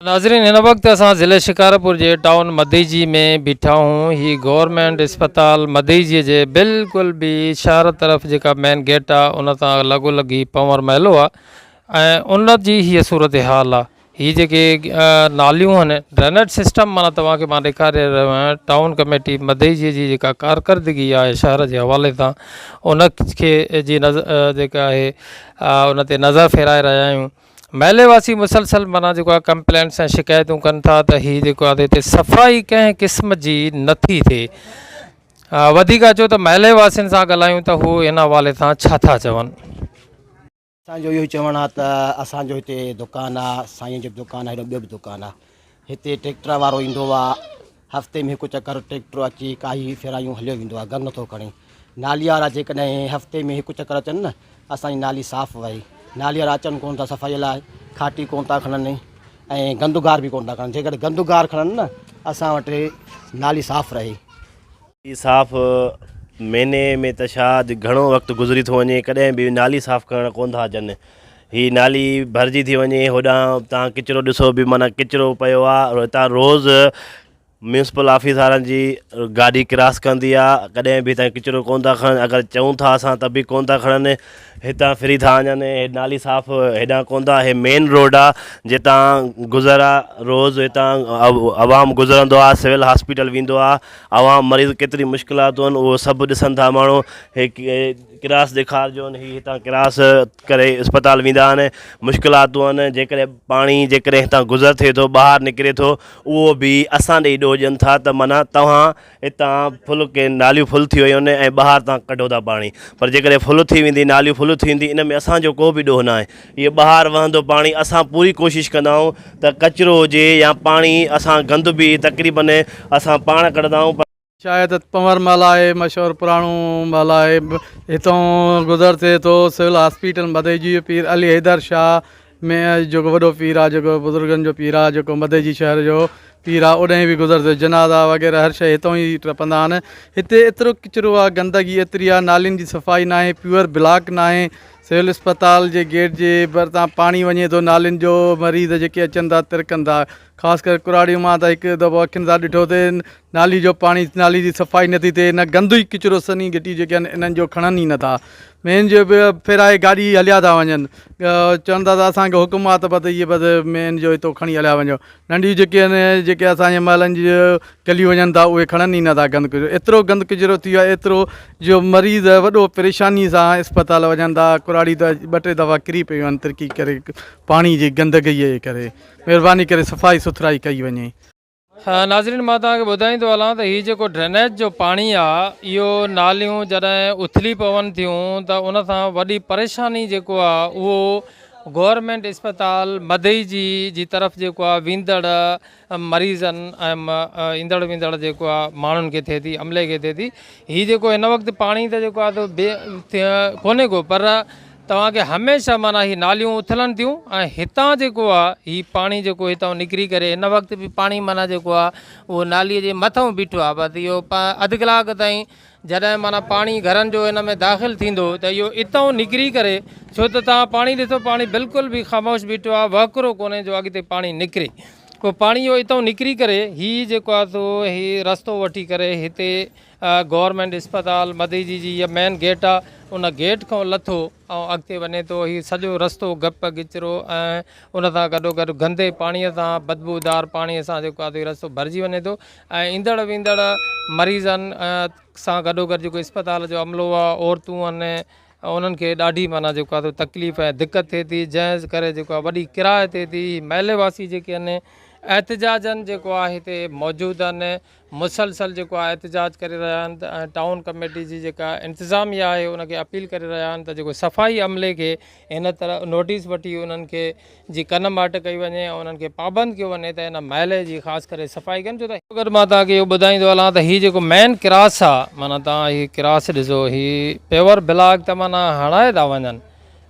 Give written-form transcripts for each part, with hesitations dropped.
नाज़रीन हिन वक्त असां ज़िले शिकारपुर जे टाउन मदईजी में बीठा हूँ। ही गवर्नमेंट अस्पताल मदईजी जे बिल्कुल भी शहर तरफ़ जेका मेन गेट आहे उन तां लॻोलॻ ही पंवर महलो आहे ऐं उन जी हीअ सूरत हाल आहे। ही जेके नालियूं आहिनि ड्रेनेज सिस्टम माना तव्हांखे मां ॾेखारे रहियो आहियां। टाउन कमेटी मदईजी जी जेका कारकर्दगी आहे शहर जे हवाले सां उन खे जी जेका आहे उन ते नज़र फेराए रहिया आहियूं। महलेवासी मुसलसल माना जेको आहे कंप्लेंट्स ऐं शिकायतूं कनि था त हीअ जेको आहे हिते सफ़ाई कंहिं क़िस्म जी नथी थिए। वधीक अचो त महलेवासियुनि सां ॻाल्हायूं त हू हिन हवाले सां छा था चवनि। असांजो इहो ई चवणु आहे त असांजो हिते दुकानु आहे, साईं जो बि दुकानु आहे, हेॾो ॿियो बि दुकानु आहे। हिते ट्रैक्टर वारो ईंदो आहे, हफ़्ते में हिकु चकर ट्रैक्टर अची काई फेरायूं हलियो वेंदो आहे, गंद थो खणे। नाली वारा जेकॾहिं हफ़्ते में हिकु चकर अचनि न, असांजी नाली साफ़ु वहे। नाली वारा अचनि कोन था सफ़ाईअ लाइ, खाटी कोन था खणनि ऐं गंदुगार बि कोन था खणनि। जेकॾहिं गंदुगार खणनि न असां वटि नाली साफ़ु रहे। साफ़ महीने में त छा घणो वक़्तु गुज़री थो वञे, कॾहिं बि नाली साफ़ु करणु कोन था अचनि। ही नाली भरिजी थी वञे, होॾां तव्हां किचिरो ॾिसो बि माना किचिरो पियो आहे। हितां रोज़ु म्यूनसिपल ऑफिस वारनि जी गाॾी क्रॉस कंदी आहे, कॾहिं बि हितां किचिरो कोन था खणनि। अगरि चऊं था असां त बि कोन था खणनि, हितां फ्री था वञनि। हे नाली साफ़ हेॾां कोन था। हे मेन रोड आहे जितां गुज़र आहे, रोज़ु हितां आवाम गुज़रंदो आहे, सिविल हॉस्पिटल वेंदो आहे। आवाम मरीज़ केतिरी मुश्किलातूं आहिनि उहो सभु ॾिसनि था माण्हू। हे क्रास ॾेखारिजो, ही हितां क्रास करे अस्पताल वेंदा आहिनि। मुश्किलातूं आहिनि, जेकॾहिं पाणी जेकॾहिं हितां गुज़र थिए थो, ॿाहिरि निकिरे थो, उहो बि असां ॾेई ॾोजनि था त माना तव्हां हितां फुल के नालियूं फुल थी वियूं आहिनि ऐं ॿाहिरि तव्हां कढो था पाणी। पर जेकॾहिं फुल थी वेंदी, नालियूं फुल थी वेंदी, इन में असांजो को बि ॾोह न आहे। इहे ॿाहिरि वहंदो पाणी। असां पूरी कोशिशि कंदा आहियूं त कचिरो हुजे या पाणी असां गंद बि तक़रीबन असां पाण कढंदा आहियूं। शायद पंवर महल आहे, मशहूरु पुराणो महल आहे। हितां गुज़र थिए थो सिविल हॉस्पिटल मदईजी जो पीर अली हैदर शाह में जेको वॾो पीर आहे, जेको बुज़ुर्गनि जो पीर आहे, जेको मदईजी शहर जो पीर आहे, उॾे बि गुज़र थियो। जनाज़ा वग़ैरह हर शइ हितां ई टपंदा आहिनि। हिते एतिरो किचिरो आहे, गंदगी एतिरी आहे, नालियुनि जी सफ़ाई न आहे, प्योर ब्लॉक न आहे। सिविल अस्पताल जे गेट जे भरिसां पाणी वञे थो, नालियुनि जो मरीज़ जेके अचनि था तिरकनि था। ख़ासि करे कुराड़ियूं मां त हिकु दफ़ो अखियुनि सां ॾिठो थिए, नाली जो पाणी, नाली जी सफ़ाई नथी थिए, न गंदु ई किचिरो सनी घिटी जेके आहिनि इन्हनि जो खणनि ई नथा। मेन जो बि फेराए गाॾी हलिया था वञनि, चवनि था त असांखे हुकुम आहे त बसि इहे बसि मेन जो हितो खणी हलिया वञो। नंढियूं जेके आहिनि, जेके असांजे महलनि जी गलियूं वञनि था, उहे खणनि ई नथा गंद किचिरो। एतिरो गंद किचिरो थी वियो आहे, एतिरो जो मरीज़ वॾो परेशानी सां अस्पताल वञनि था। कुराड़ी त 2-3 दफ़ा किरी पियूं आहिनि तिरकी करे पाणी जी गंदगीअ जे करे। महिरबानी करे सफ़ाई सुथराई कई वञे। नाज़रीन मां तव्हांखे ॿुधाईंदो हलां त हीअ जेको ड्रेनेज जो पाणी आहे, इहो नालियूं जॾहिं उथली पवनि थियूं त उन सां वॾी परेशानी जेको आहे उहो गवर्नमेंट अस्पताल मदईजी जी तरफ़ जेको आहे वेंदड़ मरीज़नि ऐं ईंदड़ वेंदड़ जेको आहे माण्हुनि खे थिए थी, अमले खे थिए थी। हीअ जेको हिन वक़्तु पाणी त जेको आहे त कोन्हे को, पर तव्हांखे हमेशह माना ही नालियूं उथलनि थियूं ऐं हितां जेको आहे ही पाणी जेको हितां निकिरी करे हिन वक़्तु बि पाणी माना जेको आहे उहो नालीअ जे मथां बीठो आहे। बसि इहो अधु कलाक ताईं जॾहिं माना पाणी घरनि जो हिन में दाख़िल थींदो त इहो हितां निकिरी करे, छो त तव्हां पाणी ॾिसो, पाणी बिल्कुलु बि ख़ामोश बीठो आहे, वहकिरो कोन्हे जो अॻिते पाणी निकिरे। को पाणी इहो हितां निकिरी करे हीअ जेको आहे सो हीअ रस्तो वठी करे हिते गवर्नमेंट अस्पताल मदईजी जी इहा मेन गेट आहे, उन गेट खां लथो ऐं अॻिते वञे थो। हीअ सॼो रस्तो गप गिचरो ऐं उन सां गॾोगॾु गंदे पाणीअ सां, बदबूदार पाणीअ सां जेको आहे इहो रस्तो भरिजी वञे थो ऐं ईंदड़ वेंदड़ मरीज़नि सां गॾोगॾु जेको अस्पताल जो अमलो आहे, औरतूं आहिनि, उन्हनि खे ॾाढी माना जेको आहे तकलीफ़ ऐं दिक़त थिए थी, जंहिं करे जेको आहे वॾी किराए थिए थी। महलेवासी जेके आहिनि एहतिजाजनि जेको आहे हिते मौजूदु आहिनि, मुसलसल जेको आहे एहतिजाज करे रहिया आहिनि ऐं टाउन कमेटी जी जेका इंतिज़ामिया आहे उनखे अपील करे रहिया आहिनि त जेको सफ़ाई अमले खे हिन तरह नोटिस वठी उन्हनि खे जी कन माट कई वञे ऐं उन्हनि खे पाबंद कयो वञे त हिन महले जी ख़ासि करे सफ़ाई कनि। छो त अगरि मां तव्हांखे इहो ॿुधाईंदो हलां त हीअ जेको मेन क्रास आहे, माना तव्हां हीअ क्रास ॾिसो, हीअ प्योर ब्लॉक त माना हणाए था वञनि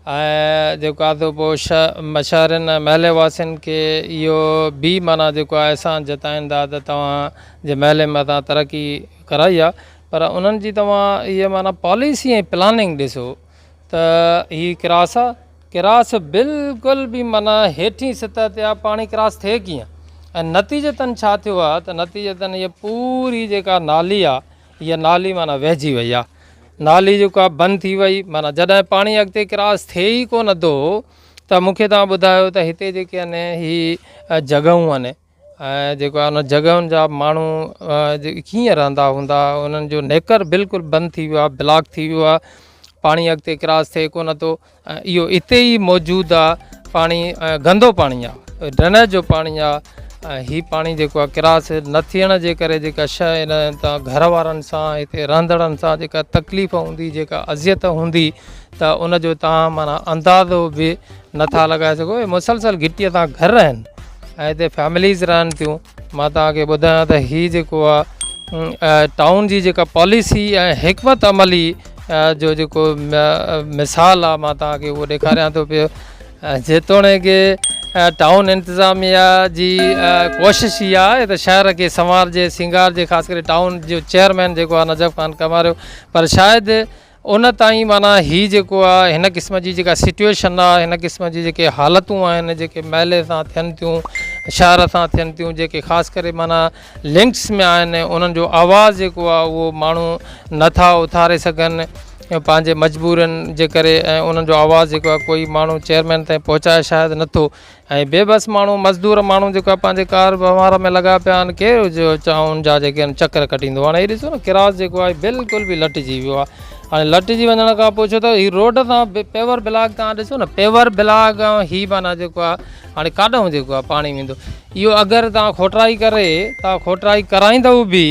ऐं जेको आहे पोइ मशहरनि महले वासियुनि खे इहो बि माना जेको आहे अहसान जताइनि था त तव्हां जे महले में तव्हां तरक़ी कराई आहे, पर उन्हनि जी तव्हां इहा माना पॉलिसी ऐं प्लानिंग ॾिसो त हीअ क्रास आहे, क्रास बिल्कुलु बि माना हेठीं सतह ते आहे, पाणी क्रॉस थिए कीअं। ऐं नतीजतन छा थियो आहे त नतीजतन इहा पूरी जेका नाली आहे इहा नाली माना वहिजी वई आहे, नाली जेको आहे बंदि थी वई। माना जॾहिं पाणी अॻिते क्रॉस थिए ई कोन थो त मूंखे तव्हां ॿुधायो त हिते जेके आहिनि ही जॻहूं आहिनि ऐं जेको आहे उन जॻहियुनि जा माण्हू कीअं रहंदा हूंदा, उन्हनि जो नेकर बिल्कुलु बंदि थी वियो आहे, ब्लॉक थी वियो आहे, पाणी अॻिते क्रॉस थिए कोन थो। इहो हिते ई मौजूदु आहे पाणी, गंदो पाणी आहे, ड्रेनेज जो पाणी आहे। ही पाणी जेको आहे क्रॉस न थियण जे करे जेका शइ इन तां घर वारनि सां हिते रहंदड़नि सां जेका तकलीफ़ हूंदी, जेका अज़ियत हूंदी, त उनजो तव्हां माना अंदाज़ो बि नथा लॻाए सघो। मुसलसल घिटीअ तां घर आहिनि ऐं हिते फैमिलीज़ रहनि थियूं। मां तव्हांखे ॿुधायां त हीअ जेको आहे टाउन जी जेका पॉलिसी ऐं हिकमत अमली जो जेको मिसाल आहे, मां तव्हांखे उहो ॾेखारियां थो पियो। जेतोणीकि टाउन इंतिज़ामिया जी कोशिश इहा आहे त शहर खे संवारजे, सिंगारजे, ख़ासि करे टाउन जो चेयरमैन जेको आहे नजफ़ ख़ान कमारियो, पर शायदि उन ताईं माना हीअ जेको आहे हिन क़िस्म जी जेका सिचुएशन आहे, हिन क़िस्म जी जेके हालतूं आहिनि जेके मैले सां थियनि थियूं, शहर सां थियनि थियूं, जेके ख़ासि करे माना लिंक्स में आहिनि, उन्हनि जो आवाज़ु जेको आहे उहो माण्हू नथा उथारे सघनि पंहिंजे मजबूरनि जे करे, ऐं उन्हनि जो आवाज़ु जेको आहे कोई माण्हू चेयरमैन ताईं पहुचाए शायदि नथो। ऐं बेबस माण्हू मज़दूर माण्हू जेको आहे पंहिंजे कार वहिंवार में लॻा पिया आहिनि, केरु जो चाउन जा जेके आहिनि चकर कटींदो। हाणे हीअ ॾिसो न क्रॉस जेको आहे बिल्कुलु बि लटिजी वियो आहे। हाणे लटिजी वञण खां पोइ छो त हीअ रोड तां पेवर ब्लॉक तव्हां ॾिसो न, पेवर ब्लॉक ही माना जेको आहे हाणे काॾों जेको आहे पाणी वेंदो। इहो अगरि तव्हां खोटराई करे तव्हां खोटराई कराईंदव बि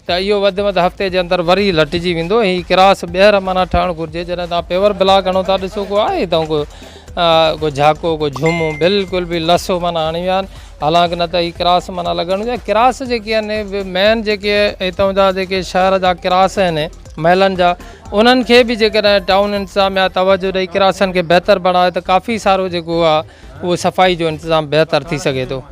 त इहो वधि में वधि हफ़्ते जे अंदरि वरी लटिजी वेंदो। हीअ क्रॉस ॿीहर माना ठहणु घुरिजे। जॾहिं तव्हां पेवर ब्लॉक हणो था ॾिसो को आहे हितां को झाको को झूमो बिल्कुलु बि लसो माना हणी विया आहिनि। हालांकि न त हीअ क्रॉस माना लॻणु घुरिजे। क्रॉस जेके आहिनि मेन जेके हितां जा जेके शहर जा क्रॉस आहिनि महलनि जा, उन्हनि खे बि जेकॾहिं टाउन इंतिज़ामिया तवजो ॾेई क्रॉसनि खे बहितर बणाए त काफ़ी सारो जेको आहे उहो सफ़ाई जो इंतिज़ाम बहितर थी सघे थो।